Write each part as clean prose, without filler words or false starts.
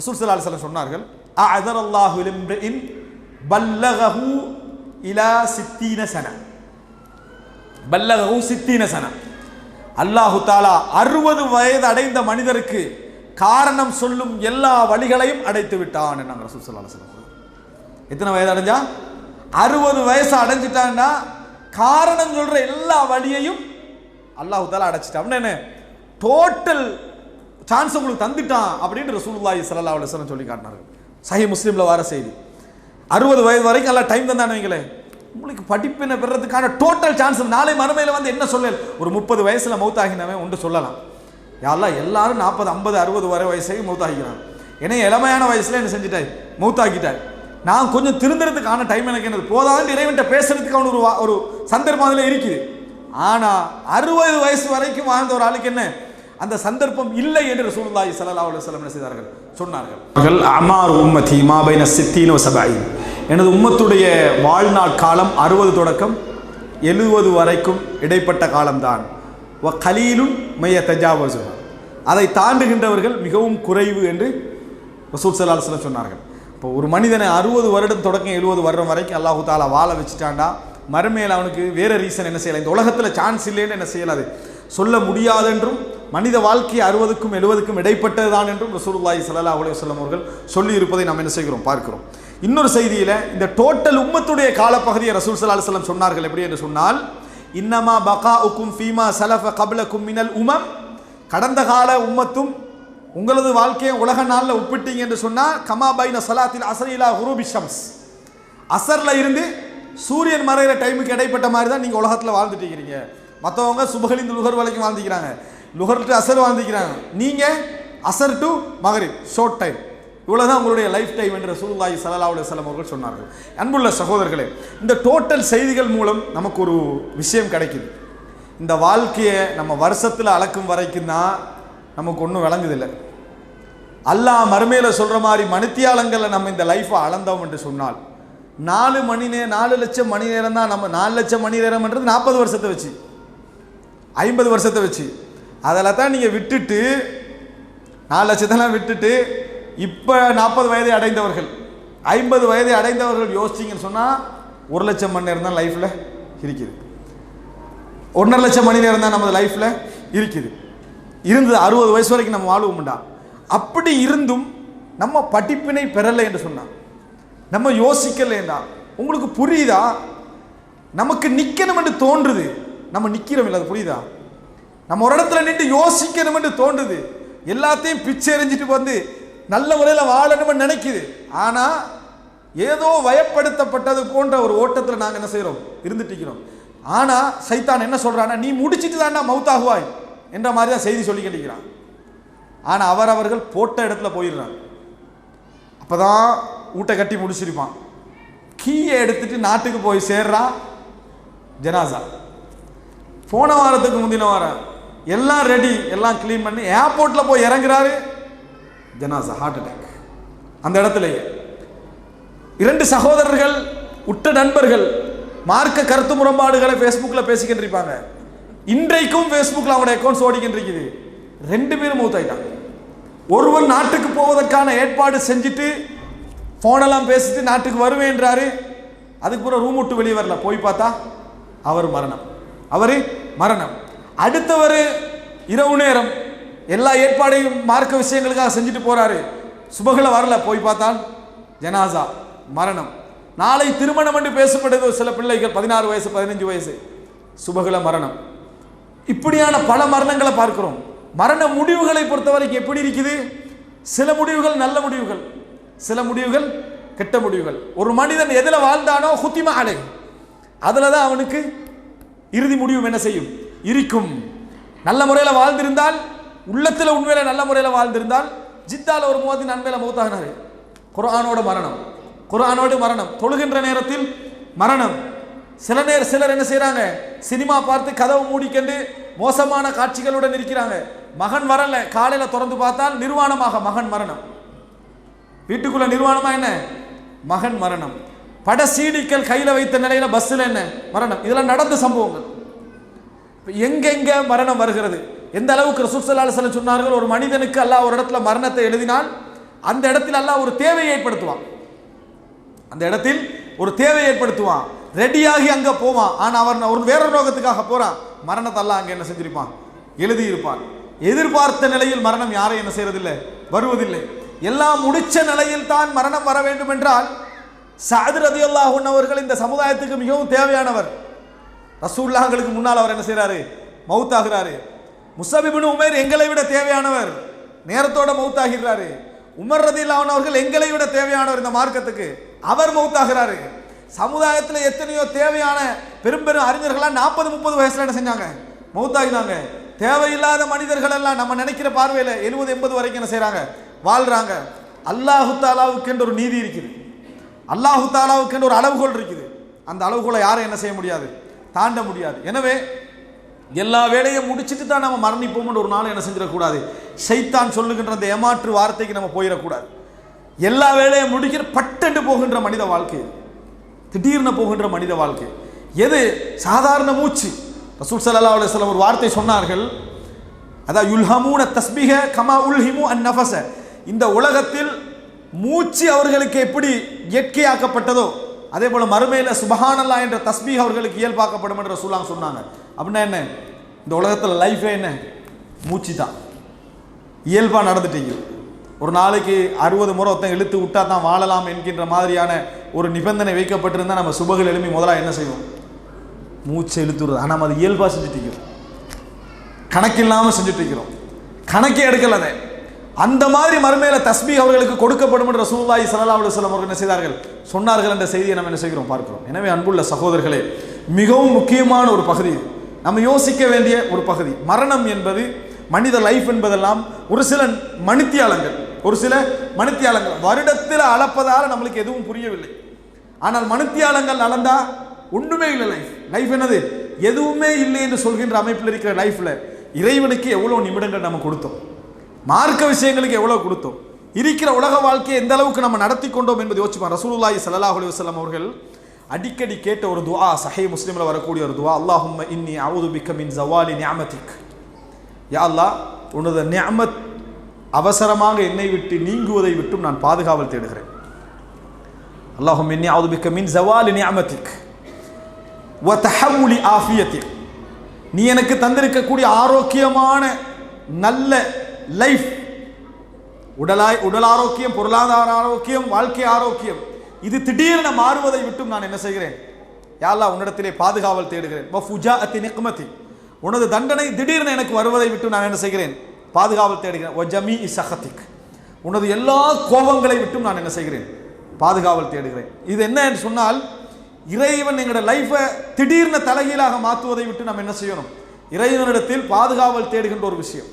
ரசூல் ஸல்லல்லாஹு அலைஹி வஸல்லம் சொன்னார்கள், அஅதரல்லாஹு லிம்ரிஇன் பல்லகஹு இலா 60 சனா. பல்லகஹு 60 சனா. அல்லாஹு தஆலா 60 வயது அடைந்த மனிதருக்கு காரணம் சொல்லும் எல்லா வழிகளையும் அடைத்து விட்டான் என்கிறாங்க ரசூல் ஸல்லல்லாஹு அலைஹி வஸல்லம். எத்தனை வயது அடைஞ்சா? 60 வயசு அடைஞ்சிட்டான்னா காரணம் சொல்ற எல்லா வழியையும் அல்லாஹு தஆலா அடைச்சிட்டான். என்ன டோட்டல் சான்ஸ் உங்களுக்கு தந்துட்டான் அப்படின்னு ரசூலுல்லாஹி ஸல்லல்லாஹு அலைஹி வஸல்லம் சொல்லி காட்டினார்கள். சஹீஹ் முஸ்லிம்ல வர செய்தி. 60 வயது வரைக்கும் எல்லாம் டைம் தந்தானே வைங்களே, உங்களுக்கு படிப்பினை பெறதுக்கான டோட்டல் சான்ஸ். நாளை மறுமையில் வந்து என்ன சொல்லல், ஒரு 30 வயசுல மௌத்தாகினவன் ஒன்று சொல்லலாம், யாரெல்லாம் எல்லாரும் 40 50 60 வரை வயசையும் மௌத்தாகிக்கிறாங்க. ஏன்னா இளமையான வயசுல என்ன செஞ்சுட்டாய், மௌத்தாக்கிட்டாய். நான் கொஞ்சம் திருந்துறதுக்கான டைம் எனக்கு என்னது போதாது இறைவன்ட்ட பேசுறதுக்கு அவனு ஒரு சந்தர்ப்பம் அதில் இருக்குது. ஆனால் 60 வயசு வரைக்கும் வாழ்ந்த ஒரு ஆளுக்கு என்ன அந்த சந்தர்ப்பம் இல்லை என்று ரசூலுல்லாஹி ஸல்லல்லாஹு அலைஹி வஸல்லம் என்ன செய்தார்கள், சொன்னார்கள். அமார் உம்மதி மா பைன 60 வ 70. எனது உம்மத்துடைய வாழ்நாள் காலம் 60 தொடக்கம் 70 வரைக்கும் இடைப்பட்ட காலம்தான். வ கலீலுன் மை யதஜாவஸு, அதை தாண்டுகின்றவர்கள் மிகவும் குறைவு என்று ரசூல் ஸல்லல்லாஹு அலைஹி வஸல்லம் சொன்னார்கள். இப்போ ஒரு மனிதனை 60 வருடம் தொடக்கம் 70 வருடம் வரைக்கும் அல்லாஹு தஆலா வாழ வச்சுட்டாண்டா மறுமையில் அவனுக்கு வேற ரீசன் என்ன செய்யலாம், இந்த உலகத்தில் சான்ஸ் இல்லைன்னு என்ன செய்யலாது சொல்ல முடியாதென்றும், மனித வாழ்க்கை 60க்கும் 70க்கும் இடைப்பட்டதுதான் என்றும் ரசூலுல்லாஹி ஸல்லல்லாஹு அலைஹி வஸல்லம் அவர்கள் சொல்லி இருப்பதை நாம் என்ன செய்கிறோம், பார்க்கிறோம். இன்னொரு செய்தியில் இந்த டோட்டல் உம்மத்துடைய காலப்பகுதியை ரசூல் ஸல்லல்லாஹு அலைஹி வஸல்லம் சொன்னார்கள். எப்படி என்று சொன்னால், இன்னமா பகாஉக்கும் ஃபீமா ஸலஃப கப்லக்கும் மினல் உமம், கடந்த கால உம்மத்தும் உங்களது வாழ்க்கையை உலக நாளில் ஒப்பிட்டீங்க என்று சொன்னால், கமா பைன ஸலாத்தில் அஸ்ரி இலா குரூபி ஷம்ஸ், அசர்ல இருந்து சூரியன் மறைகிற டைமுக்கு இடைப்பட்ட மாதிரி தான் நீங்கள் உலகத்தில் வாழ்ந்துட்டு இருக்கிறீங்க. மற்றவங்க சுபஹலிந்து லுகர் வரைக்கும் வாழ்ந்துக்கிறாங்க, லுகர் டு அசர் வாழ்ந்துக்கிறாங்க. நீங்கள் அசர் டு மகரிப் ஷார்ட் டைம், இவ்வளோதான் உங்களுடைய லைஃப் டைம் என்று ரசூலுல்லாஹி ஸல்லல்லாஹு அலைஹி வஸல்லம் அவர்கள் சொன்னார்கள். அன்புள்ள சகோதரர்களே, இந்த டோட்டல் செய்திகள் மூலம் நமக்கு ஒரு விஷயம் கிடைக்குது. இந்த வாழ்க்கையை நம்ம வருஷத்தில் அளக்கும் வரைக்கும் தான் நமக்கு ஒன்றும் விளங்குதில்லை. அல்லாஹ் மறுமையில் சொல்கிற மாதிரி மணித்தியாலங்களில் நம்ம இந்த லைஃப்பை அளந்தோம் என்று சொன்னால் 4 லட்சம் மணி நேரம் தான். நம்ம 4 லட்சம் மணி நேரம்ன்றது 40 வருஷத்தை வச்சு 50 வருஷத்தை வச்சு அதில் தான் நீங்கள் விட்டுட்டு 4 லட்சத்தெல்லாம் விட்டுட்டு இப்போ 40 வயதை அடைந்தவர்கள் 50 வயதை அடைந்தவர்கள் யோசிச்சிங்கன்னு சொன்னால் 1 லட்சம் மணி நேரம் தான் லைஃப்பில் இருக்குது. 1.5 லட்சம் மணி நேரம் தான் நமது லைஃப்பில் இருக்குது. இருந்தது 60 வயசு வரைக்கும் நம்ம வாழ்வோம்டா. அப்படி இருந்தும் நம்ம படிப்பினை பெறலை என்று சொன்னான், நம்ம யோசிக்கலைண்டா. உங்களுக்கு புரியுதா? நமக்கு நிற்கணும் என்று தோன்றுது, நம்ம நிற்கிறோம் இல்லை, அது புரியுதா? நம்ம ஒரு இடத்துல நின்று யோசிக்கணும் என்று தோன்றுது, எல்லாத்தையும் பிச்சை எறிஞ்சிட்டு வந்து நல்ல முறையில் வாழணும்னு நினைக்குது. ஆனால் ஏதோ வயப்படுத்தப்பட்டது போன்ற ஒரு ஓட்டத்தில் நாங்கள் என்ன செய்கிறோம், இருந்துட்டு இருக்கிறோம். ஆனால் சைத்தான் என்ன சொல்கிறான்னா, நீ முடிச்சிட்டு தாண்டா மவுத்தாகுவாய் என்ற மாதிரி தான் செய்தி சொல்லி கேட்டுக்கிறான். ஆனால் அவர்கள் போட்ட இடத்துல போயிடுறாங்க. அப்போ தான் ஊட்டை கட்டி முடிச்சிருப்பான், கீயை எடுத்துட்டு நாட்டுக்கு போய் சேர்றான். ஜனாசா போன வாரத்துக்கு முந்தின வாரம் எல்லாம் ரெடி, எல்லாம் கிளீன் பண்ணி ஏர்போர்ட்டில் போய் இறங்குறாரு. ஜனாசா ஹார்ட் அட்டாக். அந்த இடத்துலயே 2 சகோதரர்கள், உற்ற நண்பர்கள், மார்க்க கருத்து முரண்பாடுகளை ஃபேஸ்புக்கில் பேசிக்கிட்டு இருப்பாங்க. இன்றைக்கும் ஃபேஸ்புக்கில் அவங்களோட அக்கௌண்ட்ஸ் ஓடிக்கிட்டு இருக்குது. 2 பேரும் மௌத்தாயிட்டாங்க. ஒருவன் நாட்டுக்கு போவதற்கான ஏற்பாடு செஞ்சுட்டு ஃபோனெல்லாம் பேசிட்டு நாட்டுக்கு வருவேன்றாரு. அதுக்கு பிறகு ரூம் விட்டு வெளியே வரல, போய் பார்த்தா அவர் மரணம். அடுத்தவர் இரவு நேரம் எல்லா ஏற்பாடையும் மார்க்க விஷயங்களுக்காக செஞ்சுட்டு போறாரு, சுபகளை வரல, போய் பார்த்தால் ஜனாசா மரணம். நாளை திருமணம் என்று பேசப்படுது. சில பிள்ளைகள் 16 வயசு 15 வயசு சுபகளை மரணம். இப்படியான பல மரணங்களை பார்க்கிறோம். மரண முடிவுகளை பொறுத்தவரைக்கும் எப்படி இருக்குது? சில முடிவுகள் நல்ல முடிவுகள், சில முடிவுகள் கெட்ட முடிவுகள். ஒரு மனிதன் எதில் வாழ்ந்தானோ ஹுத்திமா அலை, அதில் தான் அவனுக்கு இறுதி முடிவு என்ன செய்யும், இருக்கும். நல்ல முறையில் வாழ்ந்திருந்தால், உள்ளத்தில் உண்மையில நல்ல முறையில் வாழ்ந்திருந்தால், ஜித்தால ஒரு முவாத்தின் நன்மையில் மௌத்தாகினாரு. குர்ஆனோடு மரணம், தொழுகின்ற நேரத்தில் மரணம். சிலர் என்ன செய்யறாங்க, சினிமா பார்த்து கதவு மூடிக்கொண்டு மோசமான காட்சிகளுடன் இருக்கிறாங்க. மகன் வரல, காலையில திறந்து பார்த்தால் நிர்வாணமாக மகன் மரணம். வீட்டுக்குள்ள நிர்வாணமா என்ன, மகன் மரணம். பட சீடிக்கள் கையில வைத்த நிலையில பஸ்ஸில் என்ன மரணம். இதெல்லாம் நடந்த சம்பவங்கள். எங்கெங்க மரணம் வருகிறது, எந்த அளவுக்கு ரசூல் ஸல்லல்லாஹு அலைஹி வஸல்லம் சொன்னார்கள், ஒரு மனிதனுக்கு அல்லாஹ் ஒரு இடத்துல மரணத்தை எழுதினால் அந்த இடத்தில் அல்லாஹ் ஒரு தேவையை ஏற்படுத்துவான். அந்த இடத்தில் ஒரு தேவையை ஏற்படுத்துவான். ரெடியாகி அங்க போவான். ஆனா அவர் வேறொரு நோக்கத்துக்காக போறான். மரணத்தை அல்லாஹ் அங்க என்ன செஞ்சிருப்பான்? எழுதி இருப்பான். எதிர்பார்த்த நிலையில் மரணம் யாரை என்ன செய்யறதில்லை, வருவதில்லை. எல்லாம் முடிச்ச நிலையில் தான் மரணம் வர வேண்டும் என்றால் சஅத் ரலியல்லாஹு அன்ஹு அவர்கள் இந்த சமுதாயத்துக்கு மிகவும் தேவையானவர். ரசூலுல்லாஹ்களுக்கு முன்னால் அவர் என்ன செய்யறாரு? மௌத்தாகிறாரு. முஸஅப் இப்னு உமைர் எங்களை விட தேவையானவர், நேரத்தோட மௌத்தாகிறாரு. உமர் ரலியல்லாஹு அன்ஹு அவர்கள் எங்களை விட தேவையானவர் இந்த மார்க்கத்துக்கு, அவர் மௌத்தாகிறாரு. சமுதாயத்தில் எத்தனையோ தேவையான பெரும் பெரும் அறிஞர்கள்லாம் 40-30 வயசுல என்ன செஞ்சாங்க? மௌத்தாகினாங்க. தேவையில்லாத மனிதர்கள் எல்லாம் நம்ம நினைக்கிற பார்வையில் 70-80 வரைக்கும் என்ன செய்யறாங்க? வாழ்றாங்க. அல்லாஹு தாலாவுக்கு என்று ஒரு நீதி இருக்குது, அல்லாஹு தாலாவுக்கு என்று ஒரு அளவுகோல் இருக்குது. அந்த அளவுகோலை யாரும் என்ன செய்ய முடியாது? தாண்ட முடியாது. எனவே எல்லா வேலையும் முடிச்சுட்டு தான் நம்ம மரணிப்போம் ஒரு நாள் என்ன செஞ்சிடக்கூடாது? ஷைத்தான் சொல்லுகின்ற அந்த ஏமாற்று வார்த்தைக்கு நம்ம போயிடக்கூடாது. எல்லா வேலையும் முடிக்கிற பட்டென்று போகின்ற மனித வாழ்க்கை, திடீர்னு போகின்ற மனித வாழ்க்கை. எது சாதாரண மூச்சு? ரசூல் ஸல்லல்லாஹு அலைஹி வஸல்லம் ஒரு வார்த்தை சொன்னார்கள், அதான் யுல்ஹமூன தஸ்பீஹ கமா உல்ஹிமு அன்-நஃபஸ. இந்த உலகத்தில் மூச்சு அவர்களுக்கு எப்படி இயற்கையாக்கப்பட்டதோ அதே போல மறுமையில் சுபஹானல்லாஹ் என்ற தஸ்பீஹ் அவர்களுக்கு இயல்பாக்கப்படும் என்று ரசூலுல்லாஹ் சொன்னாங்க. அப்படின்னா என்ன? இந்த உலகத்தில் லைஃபே என்ன? மூச்சு தான். இயல்பாக நடந்துட்டீங்க. ஒரு நாளைக்கு 60 முறை ஒருத்தன் இழுத்து விட்டா தான் வாழலாம் என்கின்ற மாதிரியான ஒரு நிபந்தனை வைக்கப்பட்டிருந்தால் நம்ம சுபகள் எழுப்பி முதலாக என்ன செய்வோம்? மூச்சை இழுத்து விடுறது. ஆனால் நம்ம அது இயல்பாக செஞ்சுட்டு இருக்கிறோம், கணக்கில்லாமல் செஞ்சுட்டு இருக்கிறோம், கணக்கே எடுக்கலதே. அந்த மாதிரி மறுமையில் தஸ்பீஹ் அவர்களுக்கு கொடுக்கப்படும் என்று ரசூலுல்லாஹி ஸல்லல்லாஹு அலைஹி வஸல்லம் அவர்கள் என்ன செய்தார்கள்? சொன்னார்கள் என்ற செய்தியை நம்ம என்ன செய்கிறோம்? பார்க்கிறோம். எனவே அன்புள்ள சகோதரர்களே, மிகவும் முக்கியமான ஒரு பகுதி, நம்ம யோசிக்க வேண்டிய ஒரு பகுதி. மரணம் என்பது, மனித லைஃப் என்பதெல்லாம் ஒரு சில மணித்தியாலங்கள், ஒரு சில மணித்தியாலங்கள். வருடத்தில் அளப்பதால் நம்மளுக்கு எதுவும் புரியவில்லை. ஆனால் மணித்தியாலங்கள் அளந்தா ஒன்றுமே இல்லை. லைஃப் என்னது? எதுவுமே இல்லை என்று சொல்கின்ற அமைப்பில் இருக்கிற லைஃப்ல இறைவனுக்கு எவ்வளவு நிமிடங்கள் நம்ம கொடுத்தோம், மார்க்க விஷயங்களுக்கு எவ்வளவு கொடுத்தோம், இருக்கிற உலக வாழ்க்கையை எந்த அளவுக்கு நம்ம நடத்தி கொண்டோம் என்பதை யோசிப்போம். ரசூலுல்லாஹி ஸல்லல்லாஹு அலைஹி வஸல்லம் அவர்கள் அடிக்கடி கேட்ட ஒரு துஆ, சஹீஹ் முஸ்லிம்ல வரக்கூடிய ஒரு துஆ, அல்லாஹும்ம இன்னி அஊது பிக்க மின் ஸவாலி நிஅமதிக். யா அல்லாஹ், உனது நிஅமத் அவசரமாக என்னை விட்டு நீங்குவதை விட்டும் நான் பாதுகாவல் தேடுகிறேன். அல்லாஹும்ம இன்னி அஊது பிக்க மின் ஸவாலி நிஅமதிக் வ தஹவ்வுலி ஆஃபியத்திக். நீ எனக்கு தந்திருக்கக்கூடிய ஆரோக்கியமான நல்ல லைஃப், உடல் ஆரோக்கியம், பொருளாதார ஆரோக்கியம், வாழ்க்கை ஆரோக்கியம், இது திடீரென மாறுவதை விட்டும் நான் என்ன செய்கிறேன்? யா அல்லாஹ், உன்னிடத்திலே பாதுகாவல் தேடுகிறேன். வ ஃபுஜாஅத்தி நிக்மதி, உனது தண்டனை திடீரென எனக்கு வருவதை விட்டு நான் என்ன செய்கிறேன்? பாதுகாவல் தேடுகிறேன். வ ஜமீஇ சஹதிக், உனது எல்லா கோபங்களை விட்டும் நான் என்ன செய்கிறேன்? பாதுகாவல் தேடுகிறேன். இது என்ன என்று சொன்னால், இறைவன் எங்களோட லைஃபை திடீர்னு தலைகீழாக மாற்றுவதை விட்டு நம்ம என்ன செய்யணும்? இறைவனிடத்தில் பாதுகாவல் தேடுகின்ற ஒரு விஷயம்.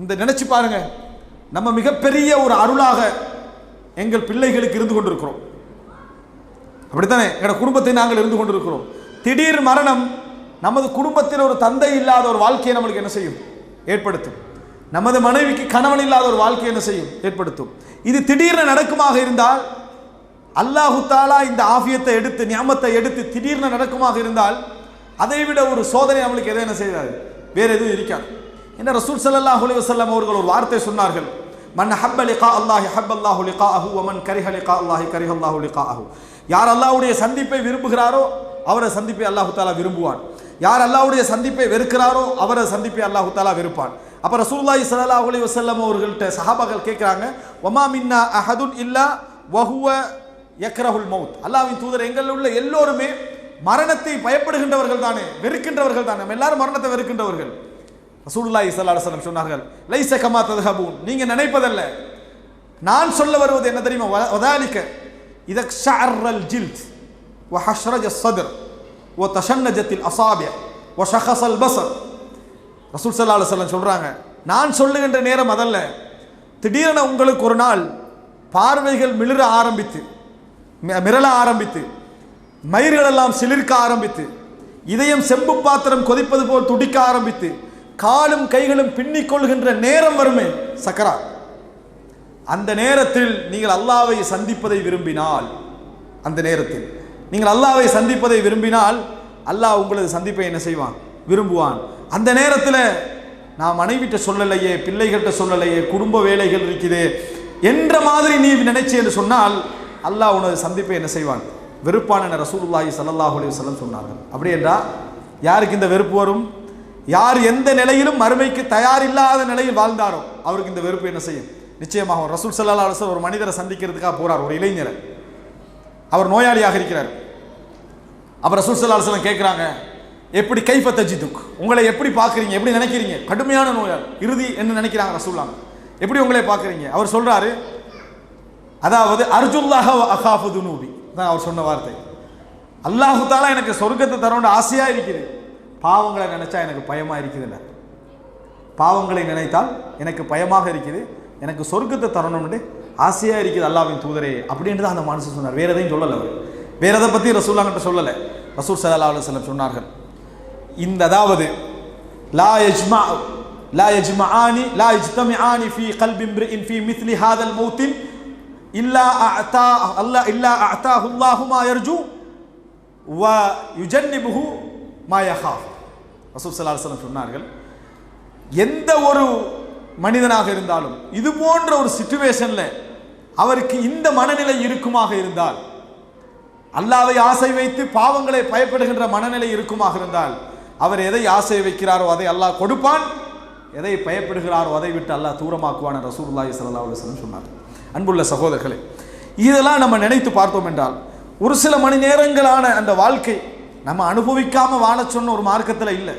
இந்த நினைச்சு பாருங்க, நம்ம மிகப்பெரிய ஒரு அருளாக எங்கள் பிள்ளைகளுக்கு இருந்து கொண்டிருக்கிறோம். அப்படித்தானே? எங்களோட குடும்பத்தை நாங்கள் இருந்து கொண்டிருக்கிறோம். திடீர் மரணம் நமது குடும்பத்தில் ஒரு தந்தை இல்லாத ஒரு வாழ்க்கையை நம்மளுக்கு என்ன செய்யும்? ஏற்படுத்தும். நமது மனைவிக்கு கணவன் இல்லாத ஒரு வாழ்க்கையை என்ன செய்யும்? ஏற்படுத்தும். இது திடீர்னு நடக்குமாக இருந்தால், அல்லாஹு தாலா இந்த ஆஃபியத்தை எடுத்து, நியமத்தை எடுத்து திடீர்னு நடக்குமாக இருந்தால், அதை விட ஒரு சோதனை நம்மளுக்கு எதை என்ன செய்யாது? வேற எதுவும் இருக்காது. என்ன ரசூல் ஸல்லல்லாஹு அலைஹி வஸல்லம் அவர்கள் ஒரு வார்த்தை சொன்னார்கள், மன் ஹப்ப லிகா அல்லாஹி ஹப்பல்லாஹு லிகாஅஹு வ மன் கரிஹ லிகா அல்லாஹி கரிஹல்லாஹு லிகாஅஹு. யார் அல்லாஹ்வுடைய சந்திப்பை விரும்புகிறாரோ அவரை சந்திப்பை அல்லாஹு தாலா விரும்புவான். யார் அல்லாஹ்வுடைய சந்திப்பை வெறுக்கிறாரோ அவரை சந்திப்பை அல்லாஹு தாலா வெறுப்பான். அப்ப ரசூலுல்லாஹி ஸல்லல்லாஹு அலைஹி வஸல்லம் அவர்கள்ட்ட சஹாபாக்கள் கேட்கிறாங்க, வமா மின்னா அஹதுன் இல்லா வஹுவ யக்ரஹுல் மௌத். அல்லாஹ்வின் தூதர், எங்களில் உள்ள எல்லோருமே மரணத்தை பயப்படுகின்றவர்கள் தானே, வெறுக்கின்றவர்கள் தானே, நம்ம எல்லாரும் மரணத்தை வெறுக்கின்றவர்கள். ரசூலுல்லாஹி ஸல்லல்லாஹு அலைஹி வஸல்லம் சொன்னார்கள், லைஸ கமா தத்ஹபூன், நீங்க நினைப்பதல்ல, நான் சொல்ல வருவது என்ன தெரியுமா? வதாலிக இதா ஷஅரல் ஜில்த் வ ஹஷ்ரஜ ஸத்ர் வ தஷன்னஜத்தில் அஸாபி' வ ஷഖஸல் பஸர். ரசூல் ஸல்லல்லாஹு அலைஹி வஸல்லம் சொல்றாங்க, நான் சொல்லுகின்ற நேரம் அதல்ல, திடீரென உங்களுக்கு ஒரு நாள் பார்வைகள் மிளற ஆரம்பித்து, மிரள ஆரம்பித்து, மயிர்கள் எல்லாம் சிலிர்க்க ஆரம்பித்து, இதயம் செம்பு பாத்திரம் கொதிப்பது போல் துடிக்க ஆரம்பித்து, காலும் கைகளும் பின்னிக் கொள்கின்ற நேரம் வருமே, சக்கரா. அந்த நேரத்தில் நீங்கள் அல்லாஹ்வை சந்திப்பதை விரும்பினால், அந்த நேரத்தில் நீங்கள் அல்லாஹ்வை சந்திப்பதை விரும்பினால் அல்லாஹ் உங்களது சந்திப்பை என்ன செய்வான்? விரும்புவான். அந்த நேரத்தில் நான் மனைவிட்ட சொல்லலையே, பிள்ளைகள்கிட்ட சொல்லலையே, குடும்ப வேலைகள் இருக்குதே, என்ற மாதிரி நீ நினைச்சு என்று சொன்னால் அல்லாஹ் உனது சந்திப்பை என்ன செய்வான், வெறுப்பான ரசூலுல்லாஹி ஸல்லல்லாஹு அலைஹி வஸல்லம் சொன்னார்கள். அப்படி என்றால் யாருக்கு இந்த வெறுப்பு வரும்? யார் எந்த நிலையிலும் மறுமைக்கு தயாரில்லாத நிலையில் வாழ்ந்தாரோ அவருக்கு இந்த வெறுப்பு என்ன செய்யும், நிச்சயமாக. ரசூல் ஸல்லல்லாஹு அலைஹி வஸல்லம் ஒரு மனிதரை சந்திக்கிறதுக்காக போறார், ஒரு இளைஞரை. அவர் நோயாளியாக இருக்கிறார். அப்ப ரசூல் ஸல்லல்லாஹு அலைஹி வஸல்லம் கேட்கிறாங்க, எப்படி கைஃப தஜிதுக், உங்களை எப்படி பார்க்குறீங்க, எப்படி நினைக்கிறீங்க? கடுமையான நோயாளி, இறுதி என்ன நினைக்கிறாங்க ரசூலுல்லாஹ், எப்படி உங்களை பார்க்குறீங்க? அவர் சொல்றாரு, அதாவது அர்ஜுல்லாஹ வ அகாஃபு துனூபி தான் அவர் சொன்ன வார்த்தை. அல்லாஹு தஆலா எனக்கு சொர்க்கத்தை தரணும்னு ஆசையா இருக்குது, பாவங்களை நினைச்சா எனக்கு பயமா இருக்குதுல்ல. பாவங்களை நினைத்தால் எனக்கு பயமாக இருக்குது, எனக்கு சொர்க்கத்தை தரணும்னு ஆசையா இருக்குது அல்லாஹ்வின் தூதரே அப்படின்னு தான் அந்த மனுஷன் சொன்னார். வேற எதையும் சொல்லலை அவர், வேற எதை பற்றி ரசூலுல்லாஹ் கிட்ட சொல்லலை. ரசூல் ஸல்லல்லாஹு அலைஹி வஸல்லம் சொன்னார்கள், இந்த அதாவது லா யஜ்தமிஆனி ஃபீ கல்பி இம்ரிஇன் ஃபீ மித்லி ஹாதல் மௌத்தின் இல்லா அஅதாஹு அல்லாஹு மா யர்ஜு வ யுஜன்னிபுஹு மா யஹாஃப். ரசூல் ஸல்லல்லாஹு அலைஹி வஸல்லம் சொன்னார்கள், எந்த ஒரு மனிதனாக இருந்தாலும் இது போன்ற ஒரு சிச்சுவேஷன்ல அவருக்கு இந்த மனநிலை இருக்குமாக இருந்தால், அல்லாஹ்வை ஆசை வைத்து பாவங்களை பயப்படுகின்ற மனநிலை இருக்குமாக இருந்தால், அவர் எதை ஆசை வைக்கிறாரோ அதை அல்லாஹ் கொடுப்பான், எதை பயப்படுகிறாரோ அதை விட்டு அல்லாஹ் தூரமாக்குவான் ரசூலுல்லாஹி ஸல்லல்லாஹு அலைஹி வஸல்லம் சொன்னார். அன்புள்ள சகோதரர்களே, இதெல்லாம் நம்ம நினைத்து பார்த்தோம் என்றால் ஒரு சில மணி நேரங்களான அந்த வாழ்க்கை நம்ம அனுபவிக்காம வாழ சொன்ன ஒரு மார்க்கத்தில் இல்லை.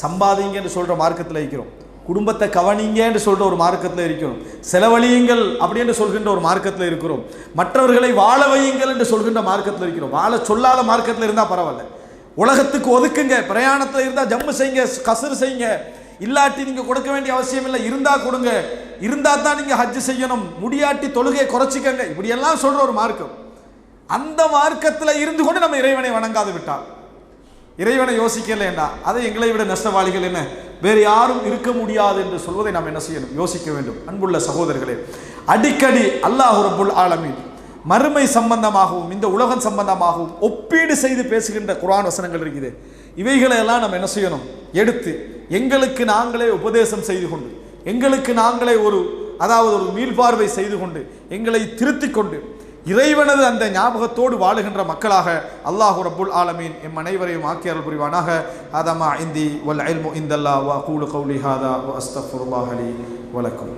சம்பாதிங்க என்று சொல்ற மார்க்கத்தில் இருக்கிறோம், குடும்பத்தை கவனிங்க என்று சொல்ற ஒரு மார்க்கத்தில் இருக்கிறோம், செலவழியுங்கள் அப்படி என்று சொல்கின்ற ஒரு மார்க்கத்தில் இருக்கிறோம், மற்றவர்களை வாழ வையுங்கள் என்று சொல்கின்ற மார்க்கத்தில் இருக்கிறோம். வாழ சொல்லாத மார்க்கத்தில் இருந்தால் பரவாயில்ல, உலகத்துக்கு ஒதுக்குங்க, பிரயாணத்தில் இருந்தால் ஜம்மு செய்யுங்க, கசர் செய்யுங்க, இல்லாட்டி நீங்க கொடுக்க வேண்டிய அவசியம் இல்லை, இருந்தா கொடுங்க, இருந்தா தான் நீங்க ஹஜ் செய்யணும், முடியாட்டி தொழுகையை குறைச்சிக்கங்க, இப்படி எல்லாம் சொல்ற ஒரு மார்க்கம். அந்த மார்க்கத்தில் இருந்து கொண்டு நம்ம இறைவனை வணங்காது விட்டால், இறைவனை யோசிக்கலைண்டா அதை எங்களை விட நஷ்டவாளிகள் என்ன வேறு யாரும் இருக்க முடியாது என்று சொல்வதை நாம் என்ன செய்யணும், யோசிக்க வேண்டும். அன்புள்ள சகோதரர்களே, அடிக்கடி அல்லாஹ் ரப்புல் ஆலமீன் மறுமை சம்பந்தமாகவும் இந்த உலகம் சம்பந்தமாகவும் ஒப்பீடு செய்து பேசுகின்ற குர்ஆன் வசனங்கள் இருக்குது. இவைகளை எல்லாம் நம்ம என்ன செய்யணும், எடுத்து எங்களுக்கு நாங்களே உபதேசம் செய்து கொண்டு, எங்களுக்கு நாங்களே ஒரு மீள்பார்வை செய்து கொண்டு, எங்களை திருத்திக் கொண்டு இறைவனது அந்த ஞாபகத்தோடு வாழுகின்ற மக்களாக அல்லாஹ் ரப்புல் ஆலமீன் எம் அனைவரையும் ஆக்கி அருள் புரிவானாக. ஹதா மா இந்தி வல் இல்மு இந்தல்லாஹ் வ அகூலு கௌலி ஹாதா வ அஸ்தக்ஃபிருல்லாஹ லி வ லக்கும்.